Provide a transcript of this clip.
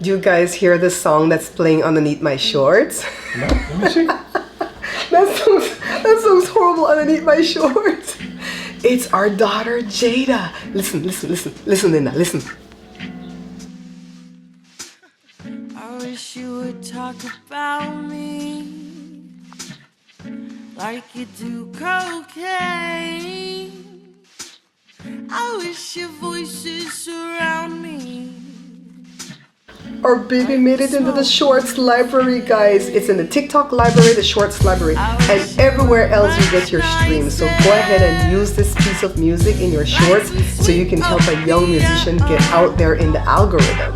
Do you guys hear the song that's playing underneath my shorts? No, let me see. That song's horrible underneath my shorts. It's our daughter Jada. Listen, Linda, listen. I wish you would talk about me like you do cocaine. I wish your voices surround me. Our baby made it into the Shorts library, guys. It's in the TikTok library, the Shorts library, and everywhere else you get your streams. So go ahead and use this piece of music in your Shorts so you can help a young musician get out there in the algorithm.